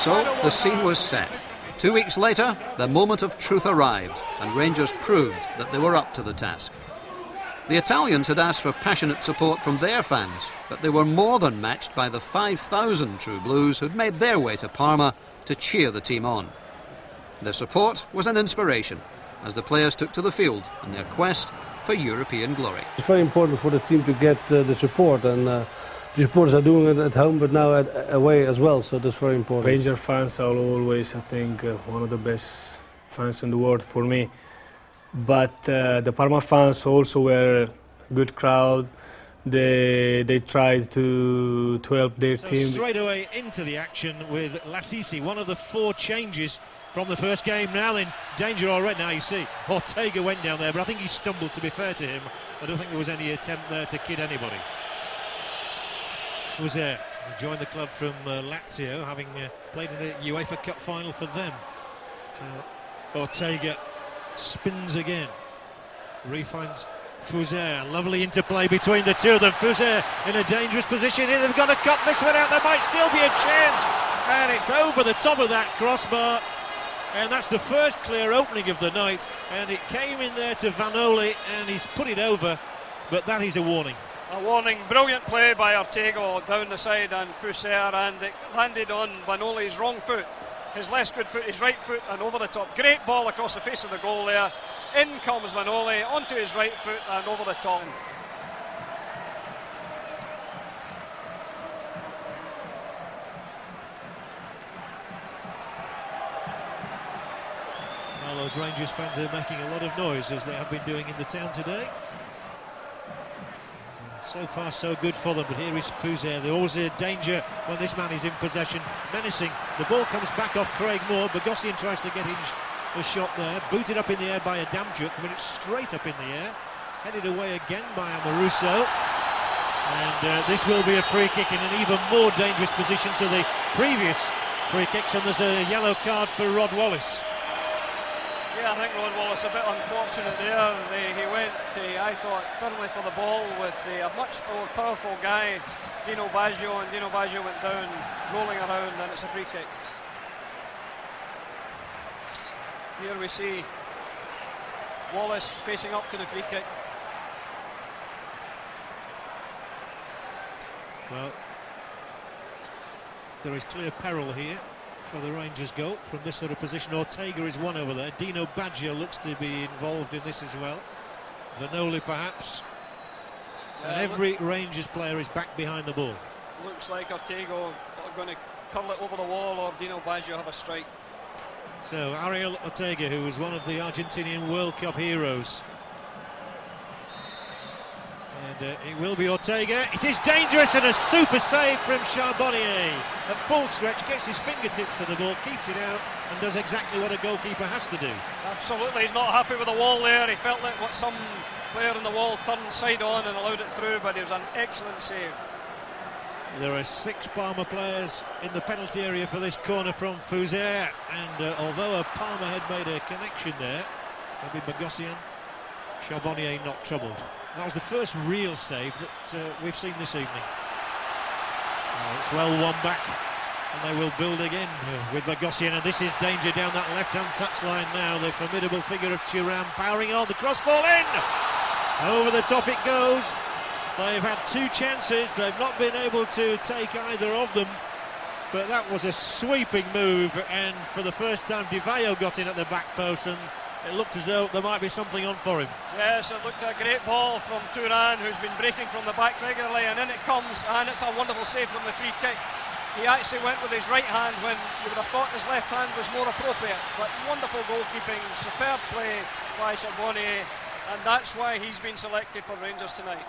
So the scene was set. 2 weeks later, the moment of truth arrived, and Rangers proved that they were up to the task. The Italians had asked for passionate support from their fans, but they were more than matched by the 5,000 True Blues who'd made their way to Parma to cheer the team on. Their support was an inspiration as the players took to the field in their quest for European glory. It's very important for the team to get the support, and the supporters are doing it at home but now away as well, so that's very important. Ranger fans are always, I think, one of the best fans in the world for me. But the Parma fans also were a good crowd. They tried to help their team. Straight away into the action with Lassisi, one of the 4 changes from the first game. Now in danger already. Now you see Ortega went down there, but I think he stumbled, to be fair to him. I don't think there was any attempt there to kid anybody. Was there? He joined the club from Lazio, having played in the UEFA Cup final for them. So Ortega spins again, refinds Fuser. Lovely interplay between the two of them. Fuser in a dangerous position here. They've got to cut this one out. There might still be a chance, and it's over the top of that crossbar, and that's the first clear opening of the night, and it came in there to Vanoli, and he's put it over, but that is a warning. A warning. Brilliant play by Ortega down the side and Fuser, and it landed on Vanoli's wrong foot. His less good foot, his right foot, and over the top. Great ball across the face of the goal there. In comes Vanoli, onto his right foot and over the top. Well, those Rangers fans are making a lot of noise, as they have been doing in the town today. So far so good for them, but here is Fuser. There's always a danger when this man is in possession, menacing. The ball comes back off Craig Moore. Bogosian tries to get in a shot there, booted up in the air by Adamchuk, but it's straight up in the air, headed away again by Amoruso, and this will be a free kick in an even more dangerous position to the previous free kicks, and there's a yellow card for Rod Wallace. Yeah, I think Rod Wallace a bit unfortunate there. He went, I thought, firmly for the ball with a much more powerful guy, Dino Baggio, and Dino Baggio went down, rolling around, and it's a free kick. Here we see Wallace facing up to the free kick. Well, there is clear peril here for the Rangers goal from this sort of position. Ortega is one over there. Dino Baggio looks to be involved in this as well. Vanoli perhaps. And every Rangers player is back behind the ball. Looks like Ortega are going to curl it over the wall, or Dino Baggio have a strike. So Ariel Ortega, who was one of the Argentinian World Cup heroes. And it will be Ortega. It is dangerous, and a super save from Charbonnier. At full stretch, gets his fingertips to the ball, keeps it out, and does exactly what a goalkeeper has to do. Absolutely, he's not happy with the wall there. He felt like what some player on the wall turned side on and allowed it through, but it was an excellent save. There are 6 Parma players in the penalty area for this corner from Fuser, and although Parma had made a connection there, maybe Bogosian, Charbonnier not troubled. That was the first real save that we've seen this evening. It's well won back, and they will build again with Bogosian, and this is danger down that left-hand touchline now. The formidable figure of Thuram powering on, the cross ball in! Over the top it goes. They've had 2 chances, they've not been able to take either of them, but that was a sweeping move, and for the first time Di Vaio got in at the back post, and it looked as though there might be something on for him. Yes, it looked a great ball from Thuram, who's been breaking from the back regularly, and in it comes, and it's a wonderful save from the free kick. He actually went with his right hand when you would have thought his left hand was more appropriate, but wonderful goalkeeping, superb play by Charbonnier, and that's why he's been selected for Rangers tonight.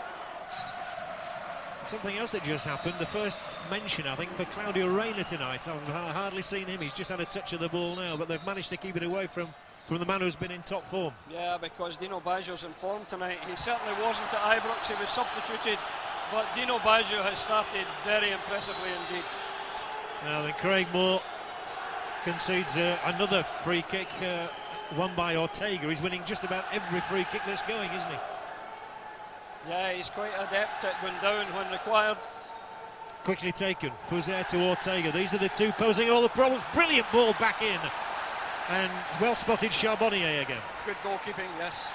Something else that just happened, the first mention, I think, for Claudio Reyna tonight. I've hardly seen him, he's just had a touch of the ball now, but they've managed to keep it away from the man who's been in top form. Yeah, because Dino Baggio's in form tonight. He certainly wasn't at Ibrox, he was substituted, but Dino Baggio has started very impressively indeed. Now then, Craig Moore concedes another free kick, won by Ortega. He's winning just about every free kick that's going, isn't he? Yeah, he's quite adept at going down when required. quickly taken. Fouzer to Ortega. These are the two posing all the problems. Brilliant ball back in. And well spotted Charbonnier again. Good goalkeeping, yes.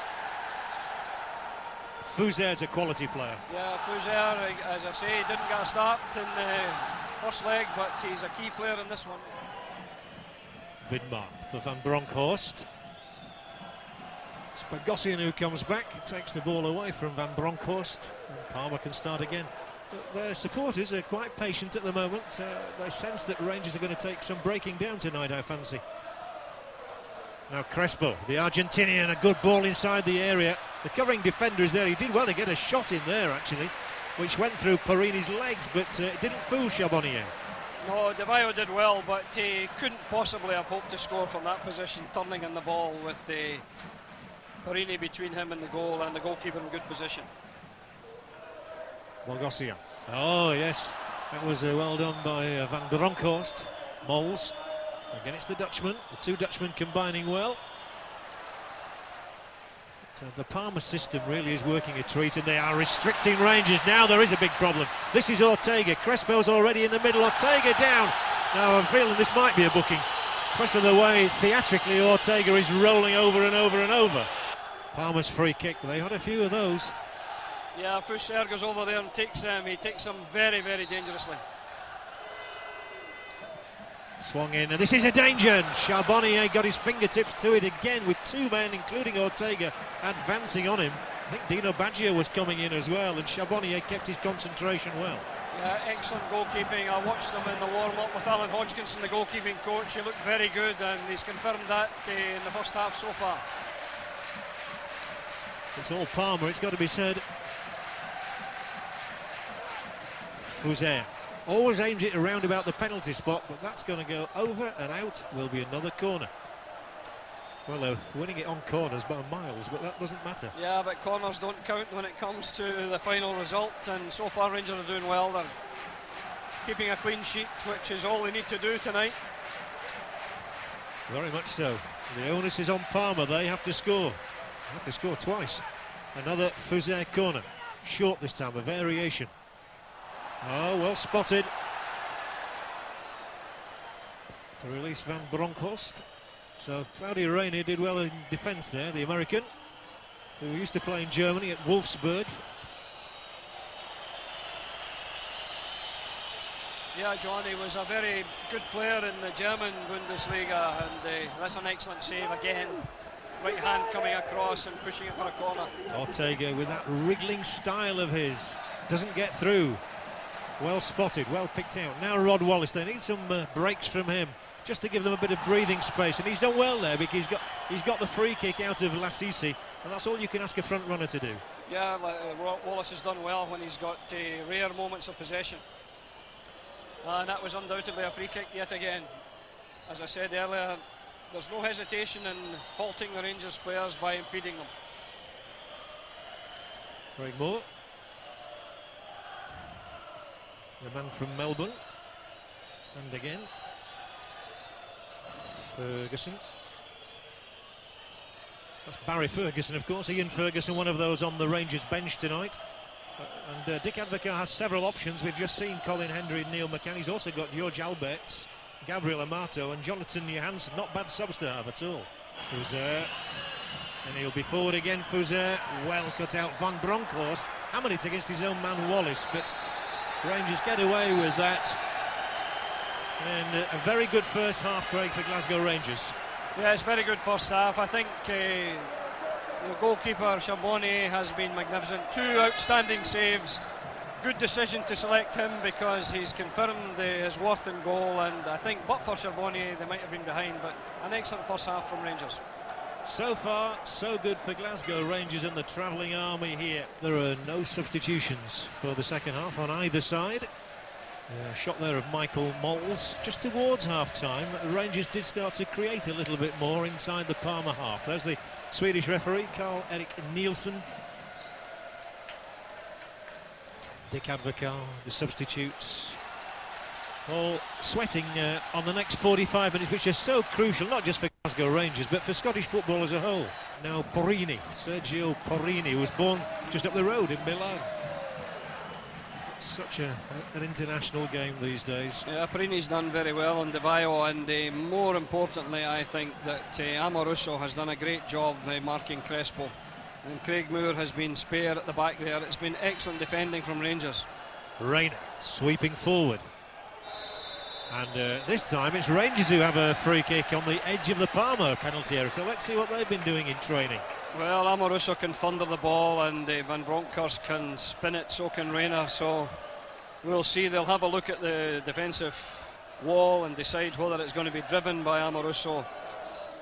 Fouzer's a quality player. Yeah, Fouzer, as I say, didn't get a start in the first leg, but he's a key player in this one. Vidmar for Van Bronckhorst. It's Bogosian who comes back, takes the ball away from Van Bronckhorst. And Parma can start again. But their supporters are quite patient at the moment. They sense that Rangers are going to take some breaking down tonight, I fancy. Now Crespo, the Argentinian, a good ball inside the area. The covering defender is there. He did well to get a shot in there, actually, which went through Parini's legs, but it didn't fool Charbonnier. No, De Vaio did well, but he couldn't possibly have hoped to score from that position, turning in the ball with Parini between him and the goal, and the goalkeeper in good position. Bogosian. Oh, yes. That was well done by Van Bronckhorst. Mols. Again, it's the Dutchman. The two Dutchmen combining well. So the Parma system really is working a treat, and they are restricting Rangers. Now there is a big problem. This is Ortega. Crespo's already in the middle. Ortega down. Now I'm feeling this might be a booking, especially the way theatrically Ortega is rolling over and over and over. Parma's free kick. They had a few of those. Yeah, Fouzer goes over there and takes him. He takes him very, very dangerously. Swung in, and this is a danger. And Charbonnier got his fingertips to it again with two men, including Ortega, advancing on him. I think Dino Baggio was coming in as well, and Charbonnier kept his concentration well. Yeah, excellent goalkeeping. I watched them in the warm-up with Alan Hodgkinson, the goalkeeping coach. He looked very good, and he's confirmed that in the first half so far. It's all Parma, it's got to be said. Fouzer always aims it around about the penalty spot, but that's going to go over and out. Will be another corner. Well, they're winning it on corners by miles, but that doesn't matter. Yeah, but corners don't count when it comes to the final result, and so far Rangers are doing well. They're keeping a clean sheet, which is all they need to do tonight. Very much so. The onus is on Parma. They have to score. They have to score twice. Another Fouzer corner. Short this time, a variation. Oh, well spotted. To release Van Bronckhorst. So Claudio Reyna did well in defence there, the American, who used to play in Germany at Wolfsburg. Yeah, Johnny was a very good player in the German Bundesliga, and that's an excellent save again. Right hand coming across and pushing it for a corner. Ortega with that wriggling style of his. Doesn't get through. Well spotted, well picked out. Now Rod Wallace, they need some breaks from him, just to give them a bit of breathing space, and he's done well there because he's got the free kick out of Lassisi, and that's all you can ask a front runner to do. Yeah, Wallace has done well when he's got rare moments of possession, and that was undoubtedly a free kick yet again. As I said earlier, there's no hesitation in halting the Rangers players by impeding them. Craig Moore, the man from Melbourne, and again Ferguson. That's Barry Ferguson, of course. Ian Ferguson, one of those on the Rangers bench tonight. And Dick Advocaat has several options. We've just seen Colin Hendry and Neil McCann. He's also got George Alberts, Gabriel Amato and Jonathan Johansson. Not bad subs to have at all. Fouzer, and he'll be forward again. Fouzer, well cut out. Van Bronckhorst hammered it against his own man Wallace, but Rangers get away with that. And a very good first half, Craig, for Glasgow Rangers. Yeah, it's very good first half. I think the goalkeeper Charbonnier has been magnificent. Two outstanding saves. Good decision to select him because he's confirmed his worth in goal, and I think but for Charbonnier they might have been behind, but an excellent first half from Rangers. So far, so good for Glasgow Rangers and the travelling army here. There are no substitutions for the second half on either side. Shot there of Michael Mols just towards half-time. Rangers did start to create a little bit more inside the Parma half. There's the Swedish referee, Carl-Erik Nielsen. Dick Advocaat, the substitutes, all sweating on the next 45 minutes, which is so crucial, not just for Glasgow Rangers, but for Scottish football as a whole. Now Sergio Porrini, who was born just up the road in Milan. It's such an international game these days. Yeah, Perini's done very well on Di Vaio, and more importantly, I think that Amoruso has done a great job marking Crespo. And Craig Moore has been spare at the back there. It's been excellent defending from Rangers. Rayner sweeping forward. And this time it's Rangers who have a free kick on the edge of the Parma penalty area. So let's see what they've been doing in training. Well, Amoruso can thunder the ball, and Van Bronckhorst can spin it, so can Rayner. So we'll see. They'll have a look at the defensive wall and decide whether it's going to be driven by Amoruso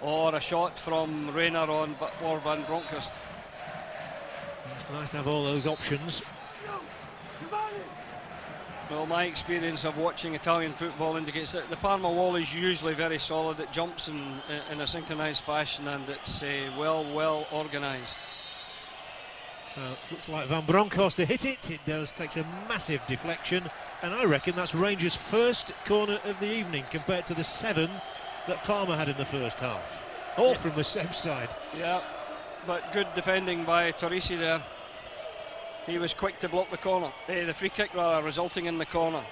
or a shot from Rayner or Van Bronckhorst. It's nice to have all those options. Well, my experience of watching Italian football indicates that the Parma wall is usually very solid. It jumps in a synchronised fashion, and it's well organised. So it looks like Van Bronckhorst to hit it. It does, takes a massive deflection, and I reckon that's Rangers' first corner of the evening compared to the 7 that Parma had in the first half. All from the same side. Yeah, but good defending by Torrisi there. He was quick to block the corner, the free kick rather, resulting in the corner.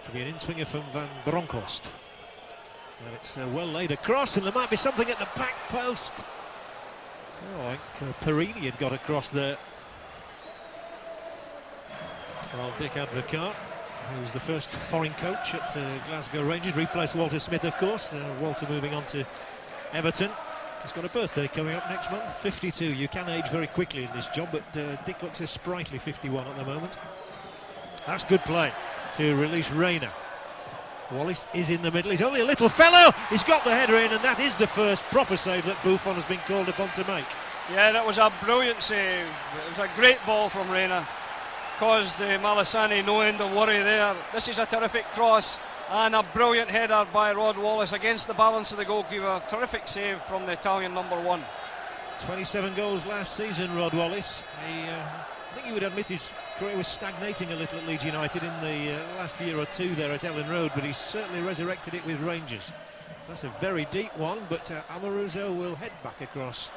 To be an in-swinger from Van Bronckhorst. And it's well laid across, and there might be something at the back post. Oh, I think Perini had got across there. Well, Dick Advocaat, who was the first foreign coach at Glasgow Rangers, replaced Walter Smith, of course. Walter moving on to Everton. He's got a birthday coming up next month, 52. You can age very quickly in this job, but Dick looks a sprightly 51 at the moment. That's good play to release Rayner. Wallace is in the middle. He's only a little fellow. He's got the header in, and that is the first proper save that Buffon has been called upon to make. Yeah, that was a brilliant save. It was a great ball from Rayner. Caused Malasani no end of worry there. This is a terrific cross. And a brilliant header by Rod Wallace against the balance of the goalkeeper. Terrific save from the Italian number 1. 27 goals last season, Rod Wallace. I think he would admit his career was stagnating a little at Leeds United in the last year or two there at Ellen Road, but he's certainly resurrected it with Rangers. That's a very deep one, but Amoruso will head back across.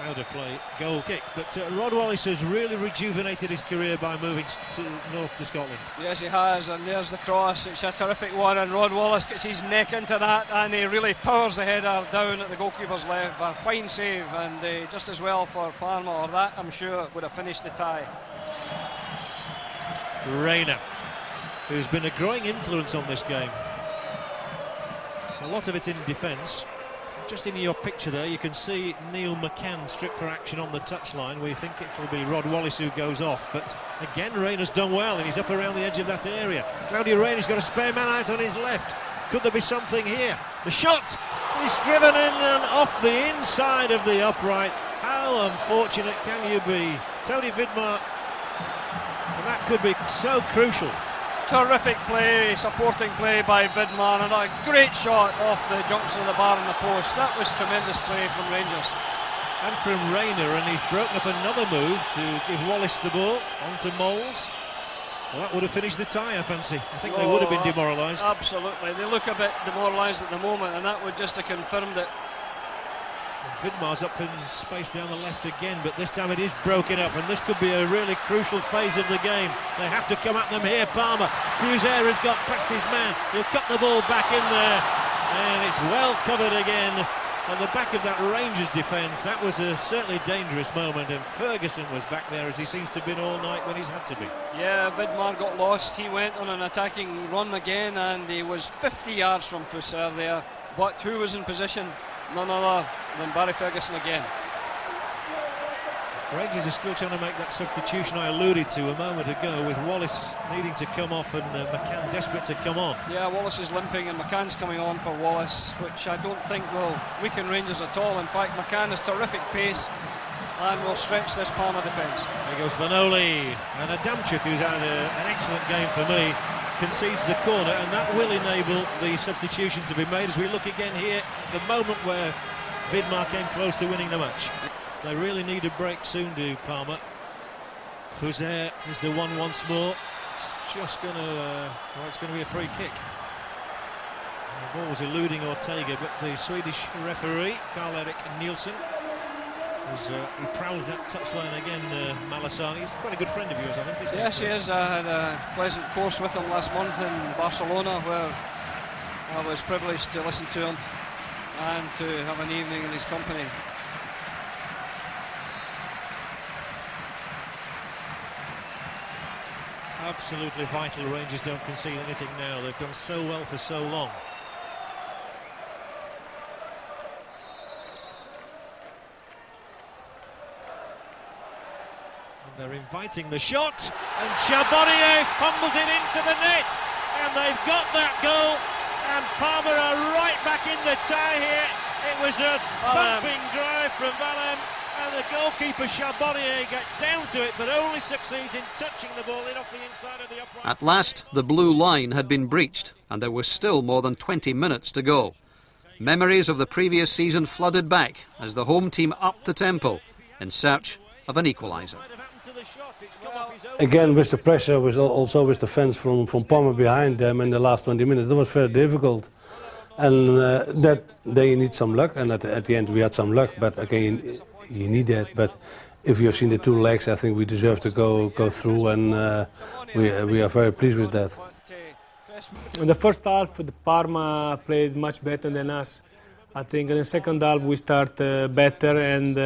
Out of play, goal kick. But Rod Wallace has really rejuvenated his career by moving to north to Scotland. Yes, he has, and there's the cross. It's a terrific one, and Rod Wallace gets his neck into that, and he really powers the header down at the goalkeeper's left. A fine save, and just as well for Parma, or that I'm sure would have finished the tie. Rayner, who's been a growing influence on this game. A lot of it in defence. Just in your picture there, you can see Neil McCann stripped for action on the touchline. We think it'll be Rod Wallace who goes off, but again Rayner's done well, and he's up around the edge of that area. Claudio Rayner's got a spare man out on his left. Could there be something here? The shot is driven in and off the inside of the upright. How unfortunate can you be? Tony Vidmar, and that could be so crucial. Terrific play, supporting play by Vidmar, and a great shot off the junction of the bar and the post. That was tremendous play from Rangers. And from Rayner, and he's broken up another move to give Wallace the ball onto Moles. Well, that would have finished the tie, I fancy. I think they would have been demoralised. Absolutely, they look a bit demoralised at the moment, and that would just have confirmed it. Vidmar's up in space down the left again, but this time it is broken up, and this could be a really crucial phase of the game. They have to come at them here. Parma, Fuser has got past his man. He'll cut the ball back in there, and it's well covered again at the back of that Rangers defence. That was a certainly dangerous moment, and Ferguson was back there as he seems to have been all night when he's had to be. Yeah, Vidmar got lost. He went on an attacking run again, and he was 50 yards from Fuser there. But who was in position? None other than Barry Ferguson again. Rangers are still trying to make that substitution I alluded to a moment ago, with Wallace needing to come off and McCann desperate to come on. Yeah, Wallace is limping and McCann's coming on for Wallace, which I don't think will weaken Rangers at all. In fact, McCann has terrific pace and will stretch this Parma defence. There goes Vanoli, and Adamchuk, who's had an excellent game for me, concedes the corner, and that will enable the substitution to be made as we look again here at the moment where Vidmar came close to winning the match. They really need a break soon, do Parma. Fuser is the one once more. It's just going to, it's going to be a free kick. The ball was eluding Ortega, but the Swedish referee, Karl-Erik Nielsen, He prowls that touchline again, Malasani. He's quite a good friend of yours, I think, isn't he? Yes, he is. I had a pleasant course with him last month in Barcelona, where I was privileged to listen to him and to have an evening in his company. Absolutely vital Rangers don't concede anything now. They've done so well for so long. And they're inviting the shot, and Charbonnier fumbles it into the net, and they've got that goal, and Parma are right back in the tie here. It was a thumping drive from Valem, and the goalkeeper Charbonnier got down to it, but only succeeds in touching the ball in off the inside of the upright. At last, the blue line had been breached, and there was still more than 20 minutes to go. Memories of the previous season flooded back as the home team upped the tempo in search of an equaliser. Again, with the pressure, also with the fans from Parma behind them in the last 20 minutes, it was very difficult. And that they need some luck, and at the end we had some luck, but again, you need that. But if you have seen the two legs, I think we deserve to go through, and we are very pleased with that. In the first half, the Parma played much better than us. I think in the second half we start better, and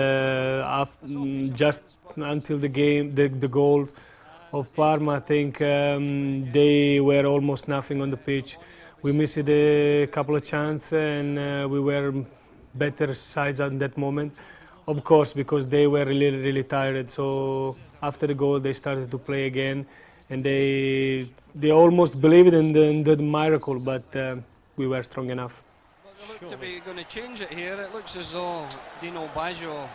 just until the game, the goals of Parma, I think they were almost nothing on the pitch. We missed a couple of chances, and we were better sides at that moment. Of course, because they were really tired. So after the goal, they started to play again, and they almost believed in the miracle, but we were strong enough. They look to be going to change it here. It looks as though Dino Baggio,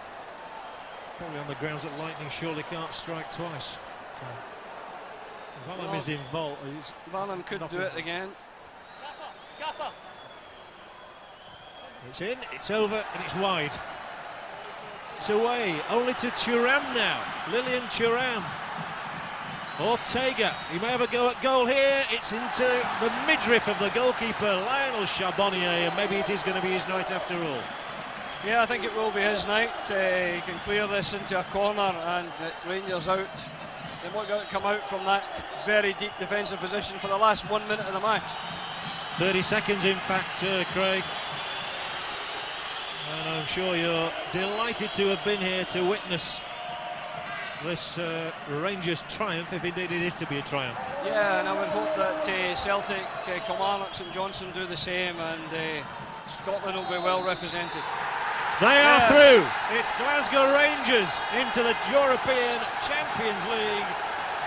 Probably on the grounds that lightning surely can't strike twice. So, Valem is involved. Valem could do it again. It's in, it's over, and it's wide. It's away, only to Thuram now. Lilian Thuram. Ortega, he may have a go at goal here. It's into the midriff of the goalkeeper, Lionel Charbonnier, and maybe it is going to be his night after all. Yeah, I think it will be his night. He can clear this into a corner, and Rangers out. They won't come out from that very deep defensive position for the last 1 minute of the match. 30 seconds, in fact, Craig. And I'm sure you're delighted to have been here to witness this Rangers triumph, if indeed it is to be a triumph. Yeah, and I would hope that Celtic, Kilmarnock, St Johnstone do the same, and Scotland will be well represented. They are through. It's Glasgow Rangers into the European Champions League,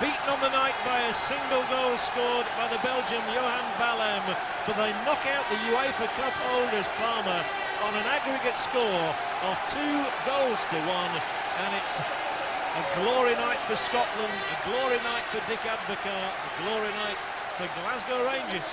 beaten on the night by a single goal scored by the Belgian Johan Valem, but they knock out the UEFA Cup holders Parma on an aggregate score of 2 goals to 1, and it's a glory night for Scotland, a glory night for Dick Advocaat, a glory night for Glasgow Rangers.